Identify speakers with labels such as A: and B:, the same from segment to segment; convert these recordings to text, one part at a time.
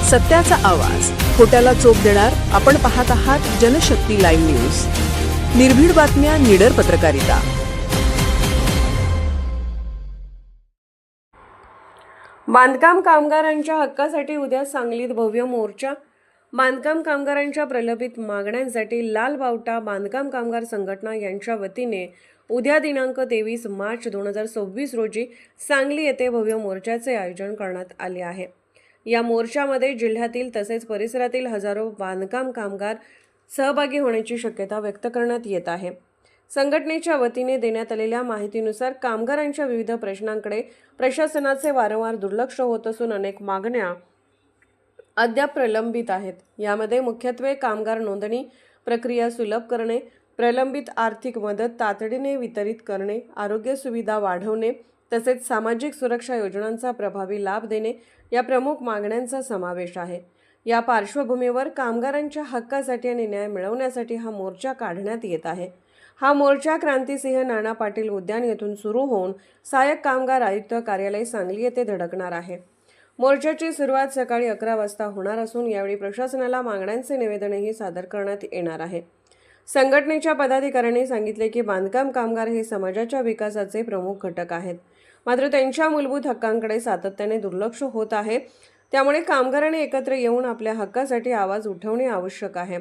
A: सत्याचा आवाज, खोट्याला चोप देणार. आपण पाहत आहात जनशक्ती लाईव्ह न्यूज. निर्भीड बातम्या, निडर पत्रकारिता.
B: बांधकाम कामगारांच्या हक्कासाठी उद्या सांगलीत भव्य मोर्चा. बांधकाम कामगारांच्या प्रलंबित मागण्यांसाठी लाल बावटा बांधकाम कामगार संघटना यांच्या वतीने उद्या दिनांक 23 मार्च 2026 रोजी सांगली येथे भव्य मोर्चाचे आयोजन करण्यात आले आहे. या मोर्चामध्ये जिल्ह्यातील तसेच परिसरातील हजारो बांधकाम कामगार सहभागी होण्याची शक्यता व्यक्त करण्यात येत आहे. संघटनेच्या वतीने देण्यात आलेल्या माहितीनुसार कामगारांच्या विविध प्रश्नांकडे प्रशासनाचे वारंवार दुर्लक्ष होत असून अनेक मागण्या अद्याप प्रलंबित आहेत. यामध्ये मुख्यत्वे कामगार नोंदणी प्रक्रिया सुलभ करणे, प्रलंबित आर्थिक मदत तातडीने वितरित करणे, आरोग्य सुविधा वाढवणे तसेच सामाजिक सुरक्षा योजनांचा प्रभावी लाभ देणे या प्रमुख मागण्यांचा समावेश आहे. या पार्श्वभूमीवर कामगारांच्या हक्कासाठी आणि न्याय मिळवण्यासाठी हा मोर्चा काढण्यात येत आहे. हा मोर्चा क्रांतिसिंह नाना पाटील उद्यान येथून सुरू होऊन सहाय्यक कामगार आयुक्त कार्यालय सांगली येथे धडकणार आहे. मोर्चाची सुरुवात सकाळी 11 वाजता होणार असून यावेळी प्रशासनाला मागण्यांचे निवेदनही सादर करण्यात येणार आहे. संघटनेच्या पदाधिकाऱ्यांनी सांगितले की बांधकाम कामगार हे समाजाच्या विकासाचे प्रमुख घटक आहेत, मात्र त्यांच्या मूलभूत हक्कांकडे सातत्याने दुर्लक्ष होत आहे. त्यामुळे कामगारांनी एकत्र येऊन आपल्या हक्कासाठी आवाज उठवणे आवश्यक आहे.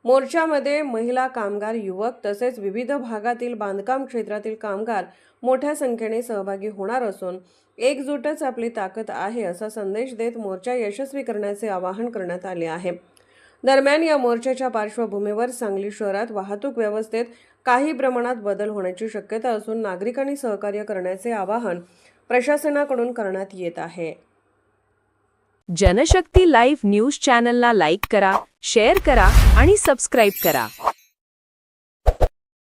B: मोर्चामध्ये महिला कामगार, युवक तसेच विविध भागातील बांधकाम क्षेत्रातील कामगार मोठ्या संख्येने सहभागी होणार असून एकजूटच आपली ताकद आहे असा संदेश देत मोर्चा यशस्वी करण्याचे आवाहन करण्यात आले आहे. दरम्यान या मोर्चाच्या पार्श्वभूमीवर सांगली शहरात वाहतूक व्यवस्थेत काही प्रमाणात बदल होण्याची शक्यता असून नागरिकांनी सहकार्य करण्याचे आवाहन प्रशासनाकडून करण्यात येत आहे.
A: जनशक्ती लाईव्ह न्यूज चॅनलला लाईक करा, शेअर करा आणि सबस्क्राईब करा.